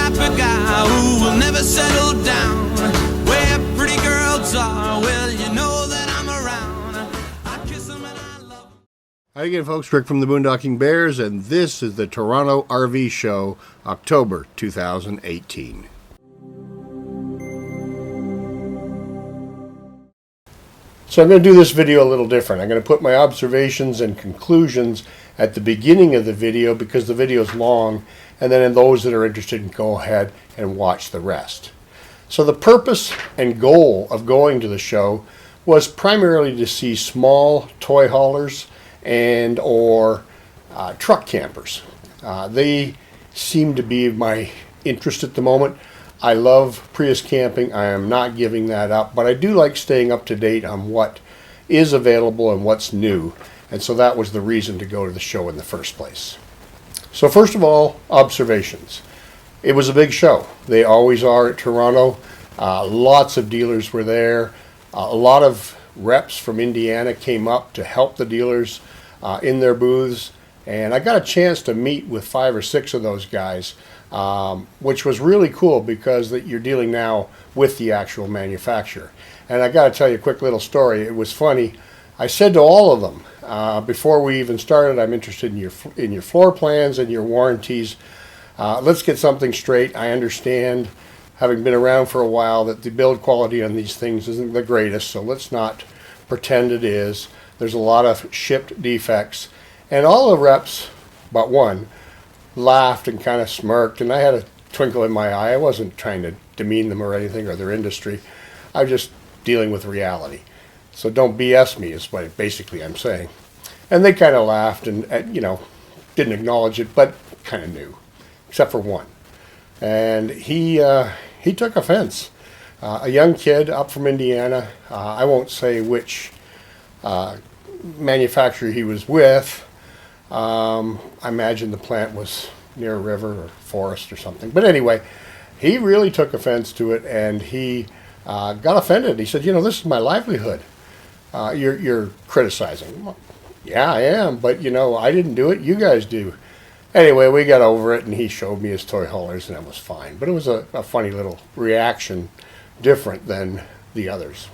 type of guy who will never settle down. Where pretty girls are, well, you know that I'm around. I kiss them and I love them. Hi again, folks. Rick from the Boondocking Bears, and this is the Toronto RV Show, October 2018. So I'm going to do this video a little different. I'm going to put my observations and conclusions at the beginning of the video because the video is long, and then those that are interested can go ahead and watch the rest. So the purpose and goal of going to the show was primarily to see small toy haulers and or truck campers. They seem to be my interest at the moment. I love Prius camping. I am not giving that up, but I do like staying up to date on what is available and what's new. And so that was the reason to go to the show in the first place. So first of all, observations. It was a big show. They always are at Toronto. Lots of dealers were there. A lot of reps from Indiana came up to help the dealers in their booths. And I got a chance to meet with 5 or 6 of those guys, which was really cool because you're dealing now with the actual manufacturer. And I got to tell you a quick little story. It was funny. I said to all of them before we even started, I'm interested in your floor plans and your warranties. Let's get something straight. I understand, having been around for a while, that the build quality on these things isn't the greatest, so let's not pretend it is. There's a lot of shipped defects. And all the reps, but one, laughed and kind of smirked, and I had a twinkle in my eye. I wasn't trying to demean them or anything, or their industry. I was just dealing with reality. So don't BS me is what basically I'm saying. And they kind of laughed and didn't acknowledge it, but kind of knew, except for one. And he took offense. A young kid up from Indiana. I won't say which manufacturer he was with. I imagine the plant was near a river or forest or something. But anyway, he really took offense to it, and he got offended. He said, this is my livelihood. You're criticizing. Well, yeah, I am, but I didn't do it. You guys do. Anyway, we got over it, and he showed me his toy haulers, and it was fine. But it was a funny little reaction, different than the others.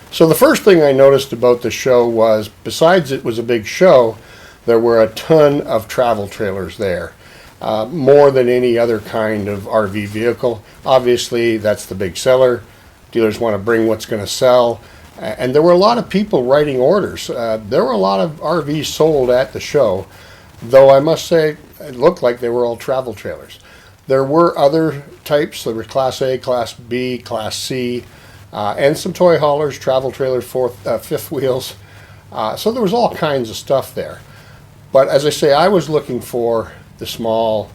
So the first thing I noticed about the show was, besides it was a big show, there were a ton of travel trailers there, more than any other kind of RV vehicle. Obviously, that's the big seller. Dealers want to bring what's going to sell. And there were a lot of people writing orders. There were a lot of RVs sold at the show, though I must say it looked like they were all travel trailers. There were other types. There were Class A, Class B, Class C, and some toy haulers, travel trailers, fifth wheels. So there was all kinds of stuff there. But as I say, I was looking for the small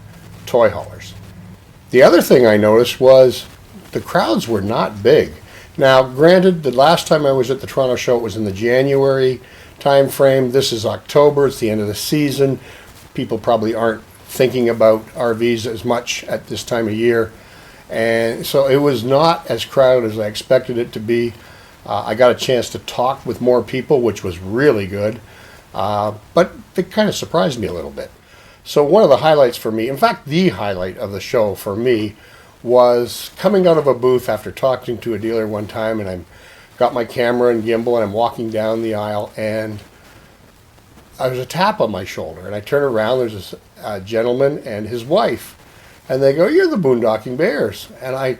toy haulers. The other thing I noticed was the crowds were not big. Now, granted, the last time I was at the Toronto show, it was in the January time frame. This is October. It's the end of the season. People probably aren't thinking about RVs as much at this time of year. And so it was not as crowded as I expected it to be. I got a chance to talk with more people, which was really good. But it kind of surprised me a little bit. So one of the highlights for me, in fact, the highlight of the show for me, was coming out of a booth after talking to a dealer one time, and I got my camera and gimbal, and I'm walking down the aisle, and I was a tap on my shoulder, and I turn around, there's this gentleman and his wife, and they go, "You're the Boondocking Bears," and I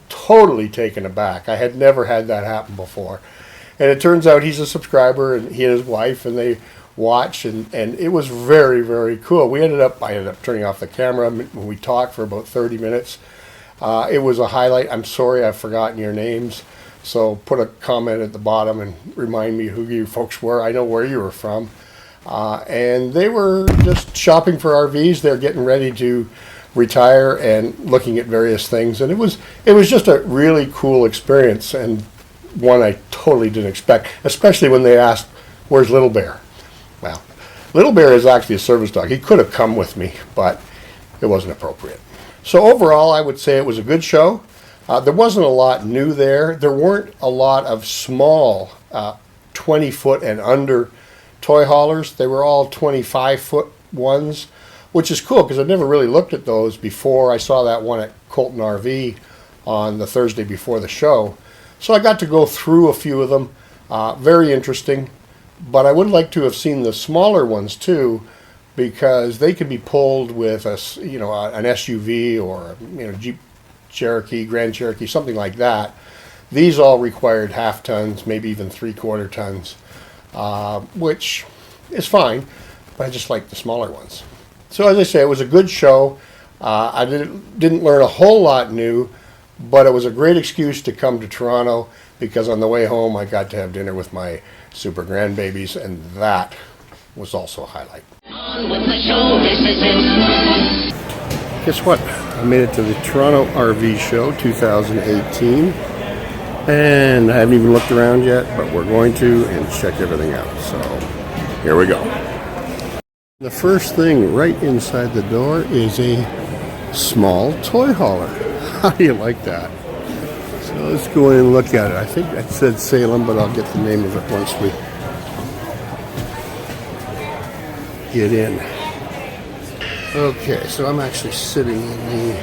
totally taken aback. I had never had that happen before. And it turns out he's a subscriber, and he and his wife, and they watch, and it was very, very cool. I ended up turning off the camera when we talked for about 30 minutes. It was a highlight. I'm sorry I've forgotten your names, so put a comment at the bottom and remind me who you folks were. I know where you were from. And they were just shopping for RVs. They're getting ready to retire and looking at various things, and it was just a really cool experience, and one I totally didn't expect, especially when they asked, "Where's Little Bear?" Well, Little Bear is actually a service dog. He could have come with me, but it wasn't appropriate. So overall, I would say it was a good show. There wasn't a lot new there. There weren't a lot of small 20-foot and under toy haulers. They were all 25-foot ones. which is cool because I've never really looked at those before. I saw that one at Colton RV on the Thursday before the show. So I got to go through a few of them. Very interesting. But I would like to have seen the smaller ones too, because they could be pulled with an SUV or Jeep Cherokee, Grand Cherokee, something like that. These all required half tons, maybe even 3/4 tons, which is fine, but I just like the smaller ones. So as I say, it was a good show. I didn't learn a whole lot new, but it was a great excuse to come to Toronto, because on the way home I got to have dinner with my super grandbabies, and that was also a highlight. On with the show, this is it. Guess what? I made it to the Toronto RV Show 2018, and I haven't even looked around yet, but we're going to and check everything out. So here we go. The first thing right inside the door is a small toy hauler. How do you like that? So let's go in and look at it. I think that said Salem, but I'll get the name of it once we get in. Okay, so I'm actually sitting in the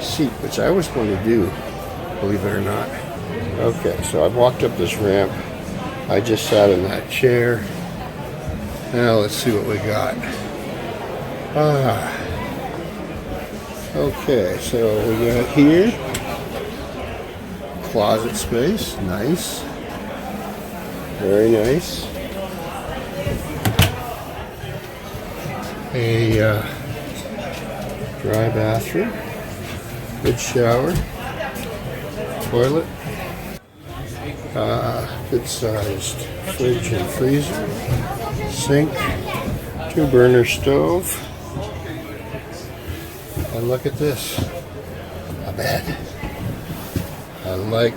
seat, which I always want to do, believe it or not. Okay, so I've walked up this ramp. I just sat in that chair. Now let's see what we got. Okay, so we got here closet space, nice, very nice. A dry bathroom, good shower, toilet, good sized fridge and freezer, sink, 2-burner stove, and look at this, a bed. I like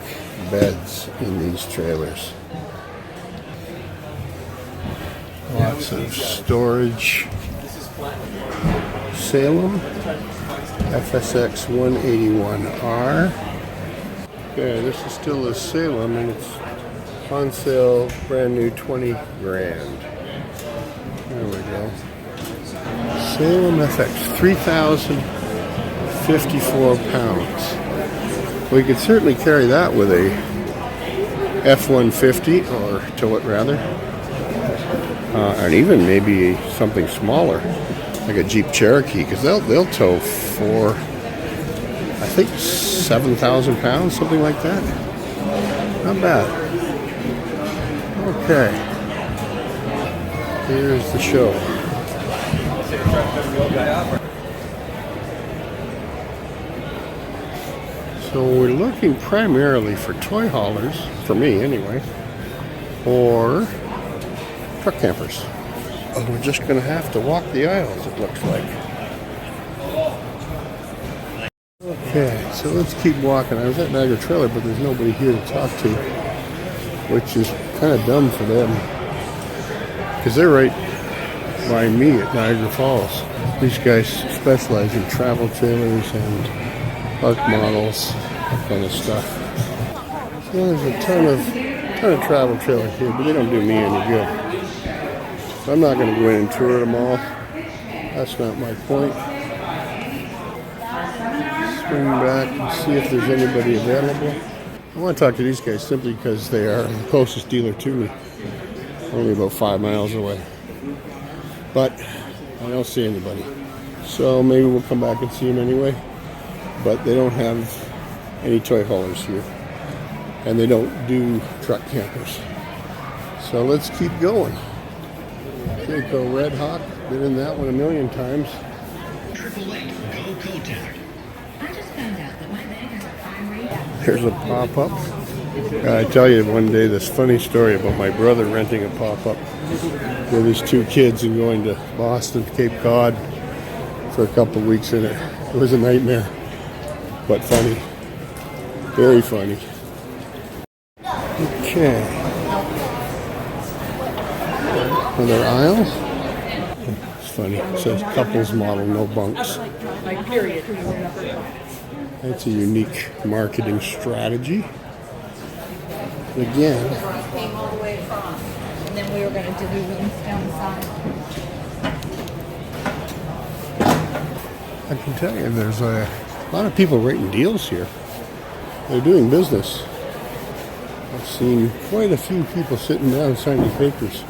beds in these trailers. Lots of storage. Salem FSX 181R. Okay, this is still a Salem, and it's on sale, brand new, 20 grand. There we go. Salem FX, 3,054 pounds. We could certainly carry that with a F-150, or tow it rather, and even maybe something smaller, like a Jeep Cherokee, because they'll tow for, I think, 7,000 pounds, something like that. Not bad. Okay, here's the show. So we're looking primarily for toy haulers, for me anyway, or truck campers. And we're just going to have to walk the aisles, it looks like. Okay, so let's keep walking. I was at Niagara Trailer, but there's nobody here to talk to, which is kind of dumb for them, because they're right by me at Niagara Falls. These guys specialize in travel trailers and park models, that kind of stuff. So there's a ton of travel trailers here, but they don't do me any good. So I'm not going to go in and tour them all. That's not my point. Swing back and see if there's anybody available. I want to talk to these guys simply because they are the closest dealer to me. Only about 5 miles away. But I don't see anybody. So maybe we'll come back and see them anyway. But they don't have any toy haulers here. And they don't do truck campers. So let's keep going. Go Red Hawk, been in that one a million times. There's a pop-up. I tell you one day this funny story about my brother renting a pop-up with his 2 kids and going to Boston, Cape Cod for a couple of weeks in it. It was a nightmare, but funny. Very funny. Okay. Another aisle. It's funny. It says couples model, no bunks. That's a unique marketing strategy. Again. Came all the way across, and then we were going to do the rooms down the side. I can tell you, there's a lot of people writing deals here. They're doing business. I've seen quite a few people sitting down signing papers.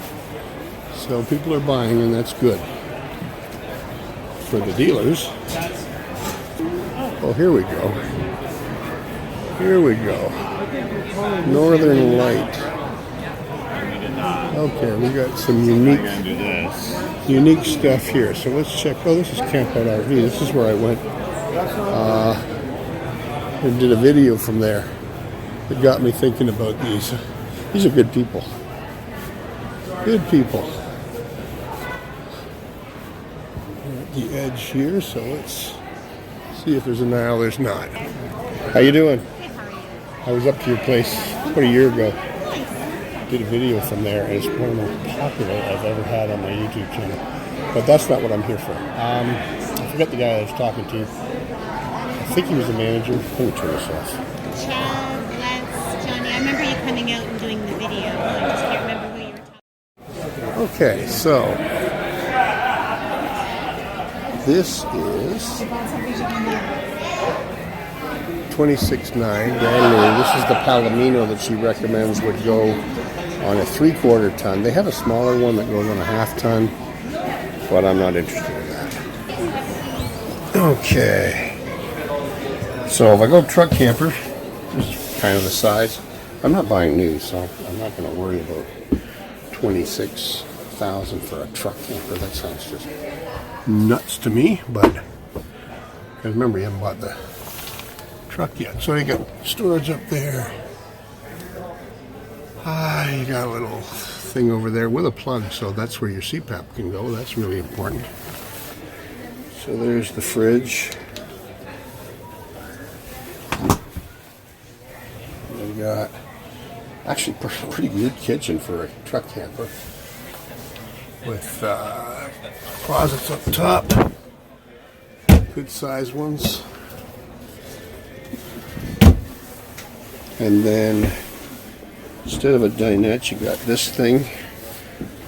So people are buying, and that's good. For the dealers. Oh, here we go. Here we go. Northern Light. Okay, we got some unique stuff here. So let's check. Oh, this is Campout RV. This is where I went and did a video from there. It got me thinking about these. These are good people. Good people. At the edge here, so let's see if there's an aisle. There's not. How you doing? I was up to your place about a year ago. Did a video from there, and it's one of the most popular I've ever had on my YouTube channel. But that's not what I'm here for. I forget the guy I was talking to. I think he was the manager. Let me turn this off. Johnny, I remember you coming out and doing the video. I just can't remember who you were talking to. Okay, so this is 26.9 brand new. This is the Palomino that she recommends would go on a 3/4 ton. They have a smaller one that goes on a 1/2 ton, but I'm not interested in that. Okay, so if I go truck camper, this is kind of the size. I'm not buying new, so I'm not going to worry about $26,000 for a truck camper. That sounds just nuts to me, but because remember, you haven't bought the truck yet. So you got storage up there. You got a little thing over there with a plug, so that's where your CPAP can go. That's really important. So there's the fridge. We got actually pretty good kitchen for a truck camper with closets up top, good size ones. And then instead of a dinette, you got this thing.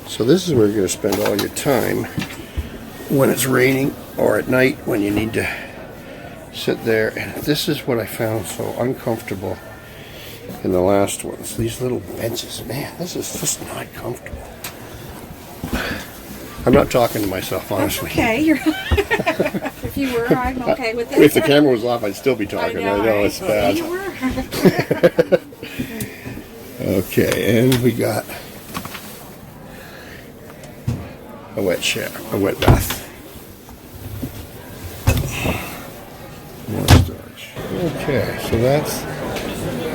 So this is where you're going to spend all your time when it's raining or at night when you need to sit there. And this is what I found so uncomfortable in the last ones. These little benches. Man, this is just not comfortable. I'm not talking to myself, honestly. Okay, you're if you were, I'm okay with it. If the camera was off, I'd still be talking. I know right? it's bad. You were. Okay, and we got a wet shower, a wet bath. More storage. Okay, so that's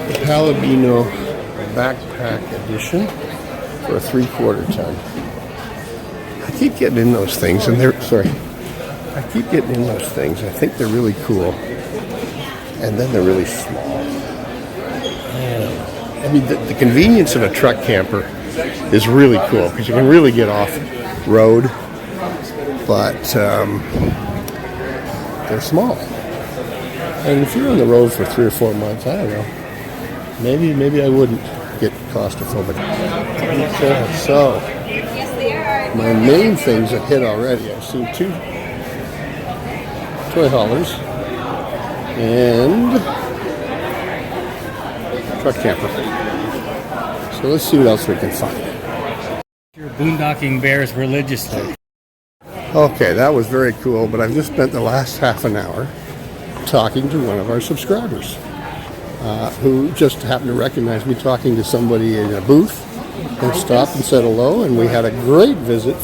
the Palomino Backpack Edition for a 3/4 ton. I keep getting in those things, and I keep getting in those things. I think they're really cool, and then they're really small. I mean, the convenience of a truck camper is really cool because you can really get off road, but they're small. And if you're on the road for 3 or 4 months, I don't know, maybe I wouldn't get claustrophobic. Okay, so my main things have hit already. I've seen 2 toy haulers and truck camper. So let's see what else we can find. Your boondocking bears religiously. Okay, that was very cool, but I've just spent the last half an hour talking to one of our subscribers who just happened to recognize me talking to somebody in a booth and stopped and said hello, and we had a great visit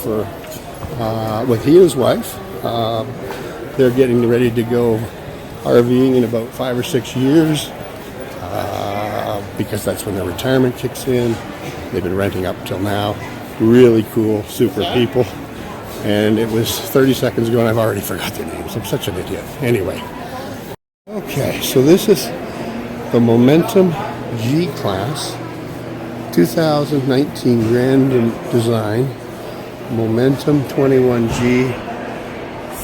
with he and his wife. They're getting ready to go RVing in about 5 or 6 years. Because that's when their retirement kicks in. They've been renting up till now. Really cool, super people. And it was 30 seconds ago and I've already forgot their names. I'm such an idiot. Anyway. Okay, so this is the Momentum G-Class 2019 Grand Design. Momentum 21G,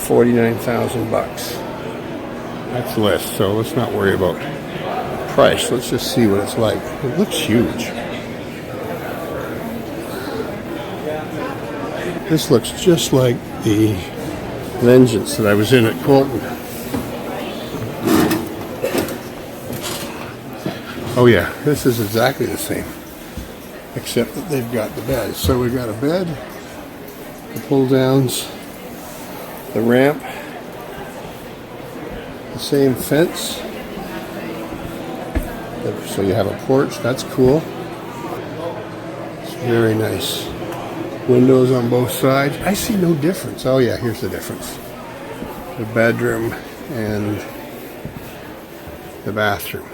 $49,000. That's the list, so let's not worry about price. Let's just see what it's like. It looks huge. This looks just like the Vengeance that I was in at Colton. Oh yeah, this is exactly the same, except that they've got the bed. So we've got a bed, the pull downs, the ramp, the same fence. So you have a porch, that's cool. It's very nice. Windows on both sides. I see no difference. Oh yeah, here's the difference. The bedroom and the bathroom.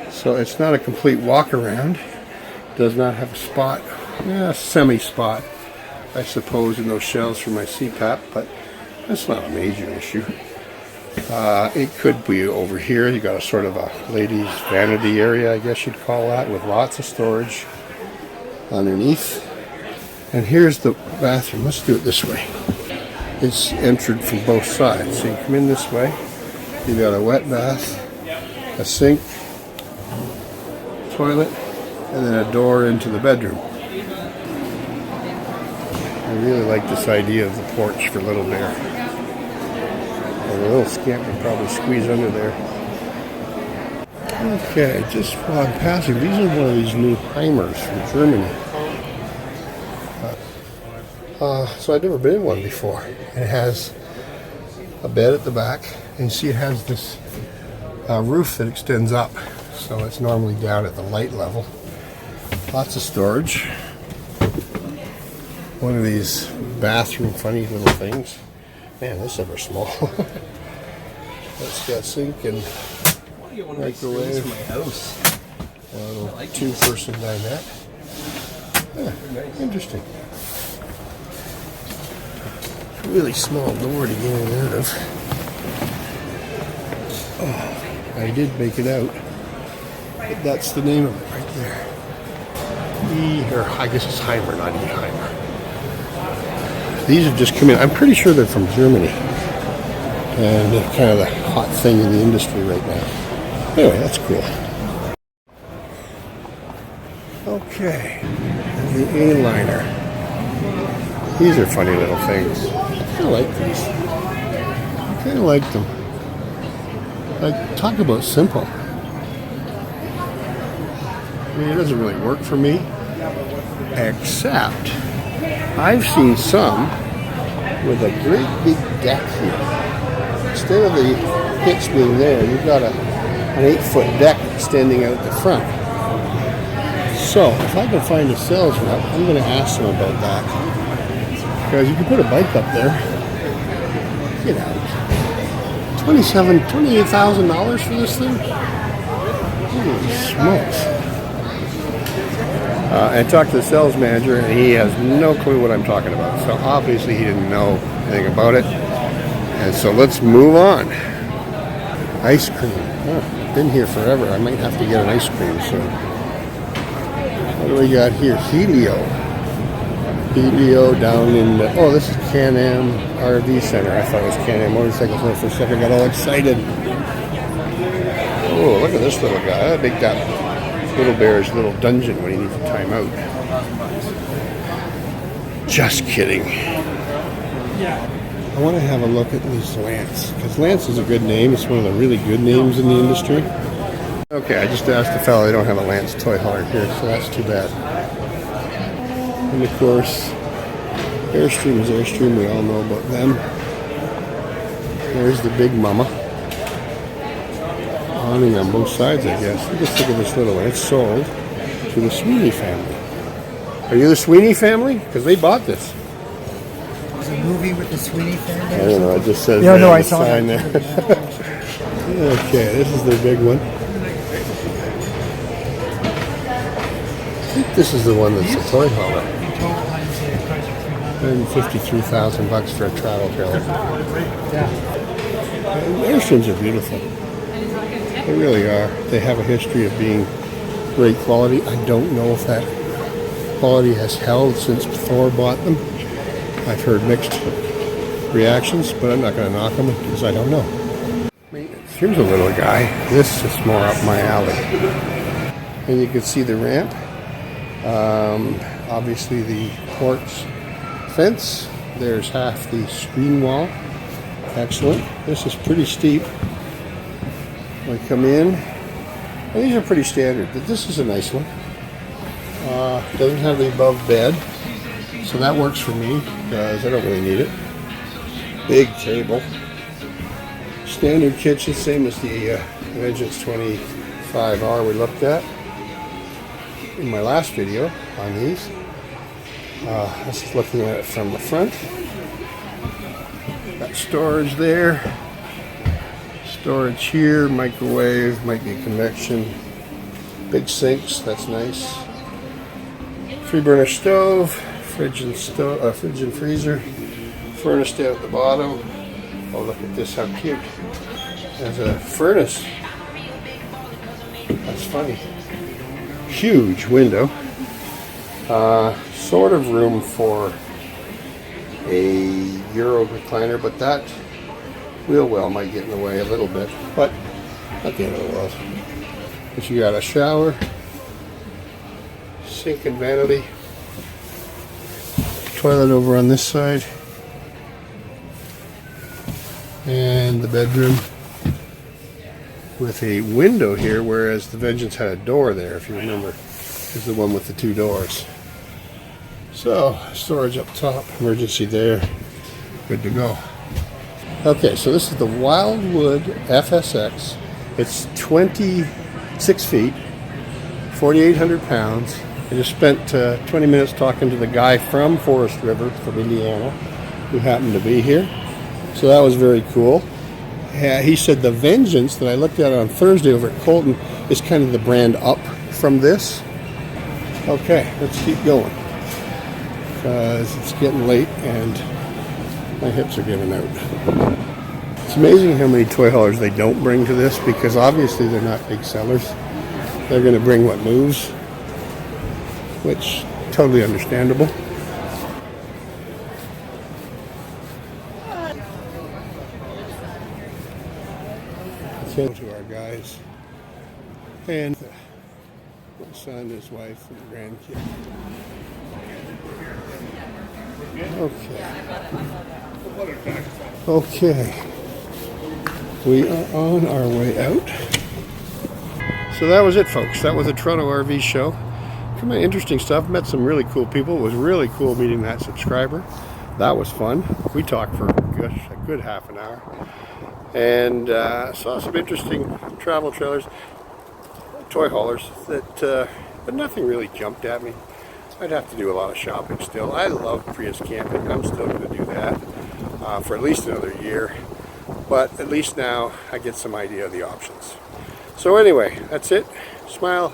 So it's not a complete walk around. Does not have a spot. Yeah, semi-spot, I suppose, in those shelves for my CPAP, but that's not a major issue. It could be over here. You got a sort of a ladies' vanity area, I guess you'd call that, with lots of storage underneath. And here's the bathroom. Let's do it this way. It's entered from both sides. So you come in this way. You got a wet bath, a sink, toilet, and then a door into the bedroom. I really like this idea of the porch for Little Bear. And the little scamp would probably squeeze under there. Okay, just while I'm passing, these are one of these new Heimers from Germany. So I've never been in one before. It has a bed at the back, and you see it has this roof that extends up, so it's normally down at the light level. Lots of storage. One of these bathroom funny little things. Man, this is ever small. It's got sink and microwave. For my house. A little two-person dinette. Yeah, interesting. Really small door to get in and out of. Oh, I did make it out. But that's the name of it right there. Or I guess it's Heimer, not E-Heimer. These have just come in. I'm pretty sure they're from Germany. And they're kind of the hot thing in the industry right now. Anyway, that's cool. Okay. The A-liner. These are funny little things. I like these. I kind of like them. Like, talk about simple. I mean, it doesn't really work for me, except I've seen some with a great big deck here. Instead of the hitch being there, you've got an 8-foot deck extending out the front. So, if I can find a sales rep, I'm going to ask them about that. Because you can put a bike up there. Get out. $28,000 for this thing? Holy smokes. I talked to the sales manager, and he has no clue what I'm talking about. So obviously he didn't know anything about it. And so let's move on. Ice cream. Oh, been here forever. I might have to get an ice cream soon. What do we got here? Helio. Helio down in the, oh, this is Can-Am RV Center. I thought it was Can-Am Motorcycle Center for a second. I got all excited. Oh, look at this little guy. I think that Little Bear's little dungeon when he needs to time out. Just kidding. I want to have a look at this Lance, because Lance is a good name. It's one of the really good names in the industry. Okay, I just asked the fellow. They don't have a Lance toy hauler here, so that's too bad. And of course, Airstream is Airstream. We all know about them. There's the Big Mama. Awning on both sides, I guess. Just look at this little one. It's sold to the Sweeney family. Are you the Sweeney family? Because they bought this. There's a movie with the Sweeney family. I don't know. It just says Yeah, no, I the saw sign that. there. Okay, this is their big one. I think this is the one that's a toy hauler. $153,000 for a travel trailer. Airstreams are beautiful. They really are. They have a history of being great quality. I don't know if that quality has held since Thor bought them. I've heard mixed reactions, but I'm not going to knock them because I don't know. Here's a little guy. This is more up my alley. And you can see the ramp. Obviously the porch fence. There's half the screen wall. Excellent. This is pretty steep. I come in. And these are pretty standard, but this is a nice one. Doesn't have the above bed, so that works for me because I don't really need it. Big table. Standard kitchen, same as the Vengeance 25R we looked at in my last video on these. This is looking at it from the front. Got storage there. Storage here, microwave, might be convection. Big sinks, that's nice. 3-burner stove, fridge and freezer. Furnace down at the bottom. Oh, look at this, how cute. There's a furnace. That's funny. Huge window. Sort of room for a Euro recliner, but that wheel well might get in the way a little bit, but not the end of the world. But you got a shower, sink and vanity, toilet over on this side, and the bedroom with a window here, whereas the Vengeance had a door there, if you remember. This is the one with the 2 doors. So, storage up top, emergency there, good to go. Okay, so this is the Wildwood FSX. It's 26 feet, 4,800 pounds. I just spent 20 minutes talking to the guy from Forest River, from Indiana, who happened to be here. So that was very cool. He said the Vengeance that I looked at on Thursday over at Colton is kind of the brand up from this. Okay, let's keep going, because it's getting late and my hips are giving out. It's amazing how many toy haulers they don't bring to this, because obviously they're not big sellers. They're going to bring what moves, which totally understandable. So to our guys and my son, his wife, and grandkid. Okay. We are on our way out. So that was it, folks. That was the Toronto RV show. Come on, interesting stuff. Met some really cool people. It was really cool meeting that subscriber. That was fun. We talked for a good half an hour. And saw some interesting travel trailers, toy haulers, but nothing really jumped at me. I'd have to do a lot of shopping still. I love Prius camping. I'm still going to do that for at least another year. But at least now I get some idea of the options. So anyway, that's it. Smile,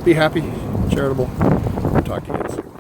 be happy, charitable. Talk to you again soon.